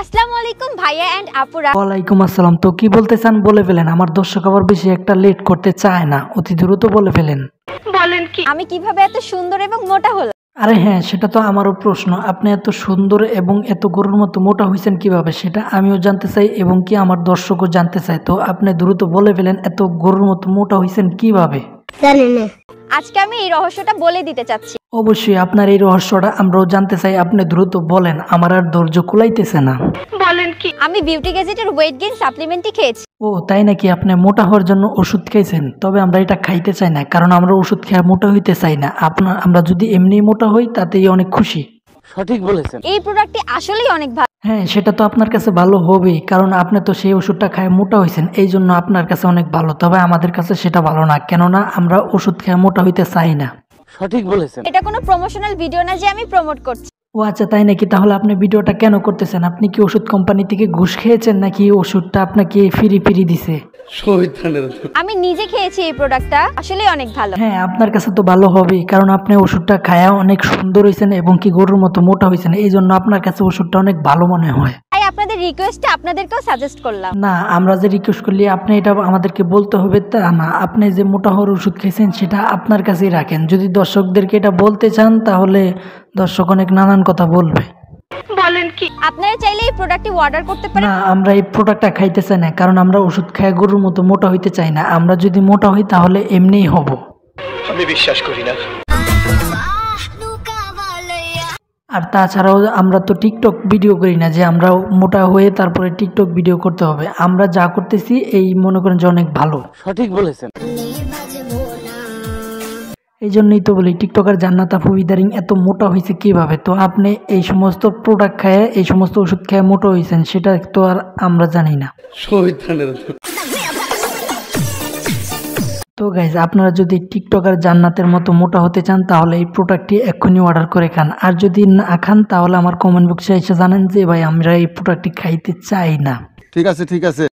আসসালামু আলাইকুম ভাইয়া এন্ড আপুরা। ওয়ালাইকুম আসসালাম। তো কি বলতে চান বলে ফেলেন, আমার দর্শক আবার বেশি একটা লেট করতে চায় না, অতি দ্রুত বলে ফেলেন। বলেন কি আমি কিভাবে এত সুন্দর এবং মোটা হলাম? আরে হ্যাঁ, সেটা তো আমারও প্রশ্ন। আপনি এত সুন্দর এবং এত গরুর মতো মোটা হয়েছেন কিভাবে, সেটা আমিও জানতে চাই এবং কি আমার দর্শকও জানতে চাই। তো আপনি দ্রুত বলে ফেলেন, এত গরুর মতো মোটা হয়েছেন কিভাবে? জানি না। আজকে আমি এই রহস্যটা বলে দিতে চাচ্ছি। অবশ্যই আপনার এই রহস্যটা আমরাও জানতে চাই, আপনি দ্রুত বলেন, আমার আর ধৈর্য কুলাইতেছে না। বলেন কি আমি বিউটি গ্যাজেটের ওয়েট গেইন সাপ্লিমেন্টই খেয়েছি। ও তাই নাকি? আপনি মোটা হওয়ার জন্য ওষুধ খাইছেন? তবে আমরা এটা খাইতে চাই না, কারণ আমরা ওষুধ খেয়ে মোটা হইতে চাই না। আমরা যদি এমনি মোটা হই তাতেই অনেক খুশি। সঠিক বলেছেন। এই প্রোডাক্টটি আসলেই অনেক ভালো। হ্যাঁ, সেটা তো আপনার কাছে ভালো হবেই, কারণ আপনি তো সেই ওষুধটা খায় মোটা হয়েছেন, এই জন্য আপনার কাছে অনেক ভালো। তবে আমাদের কাছে সেটা ভালো না, কেননা আমরা ওষুধ খেয়ে মোটা হইতে চাই না। সঠিক বলেছেন। এটা কোনো প্রমোশনাল ভিডিও না যে আমি প্রমোট করছি। ও আচ্ছা, তাই নাকি? তাহলে আপনি ভিডিওটা কেন করতেছেন? আপনি কি ওষুধ কোম্পানি থেকে ঘুষ খেয়েছেন, নাকি ওষুধটা আপনাকে ফ্রি দিছে? আমি নিজে খেয়েছি এই প্রোডাক্টটা, আসলেই অনেক ভালো। হ্যাঁ, আপনার কাছে তো ভালো হবেই, কারণ আপনি ওষুধটা খায়া অনেক সুন্দর হয়েছেন এবং কি গরুর মতো মোটা হয়েছেন, এই জন্য আপনার কাছে ওষুধটা অনেক ভালো মনে হয়। তাই আপনাদের রিকোয়েস্টে আপনাদেরকেও সাজেস্ট করলাম। না, আমরা যে রিকোয়েস্ট করলি আপনি এটা আমাদেরকে বলতে হবে তা না। আপনি যে মোটা হওয়ার ওষুধ খেয়েছেন সেটা আপনার কাছেই রাখেন। যদি দর্শকদেরকে এটা বলতে চান তাহলে দর্শক অনেক নানান কথা বলবে। বলেন কি আপনারা চাইলে এই প্রোডাক্টটি অর্ডার করতে পারেন। না, আমরা এই প্রোডাক্টটা খাইতে চাই না, কারণ আমরা ওষুধ খায় গরুর মতো মোটা হইতে চাই না। আমরা যদি মোটা হই তাহলে এমনিই হব। আমি বিশ্বাস করি না। আর তাছাড়াও আমরা তো টিকটক ভিডিও করি না যে আমরা মোটা হয়ে তারপরে টিকটক ভিডিও করতে হবে। আমরা যা করতেছি এই মনে করেন যে অনেক ভালো। সঠিক বলেছেন। এই জন্যই তো বলি টিকটকার জান্নাত আপু ইদারিং এত মোটা হয়েছে কিভাবে। তো আপনি এই সমস্ত প্রোডাক্ট খায়, এই সমস্ত ওষুধ খেয়ে মোটা হয়েছেন, সেটা তো আর আমরা জানি না। তো গাইজ, আপনারা যদি টিকটকার জান্নাতের মতো মোটা হতে চান তাহলে এই প্রোডাক্টটি এক্ষুনি অর্ডার করে খান। আর যদি না খান তাহলে আমার কমেন্ট বক্সে এসে জানেন যে ভাই আমরা এই প্রোডাক্টটি খাইতে চাই না। ঠিক আছে।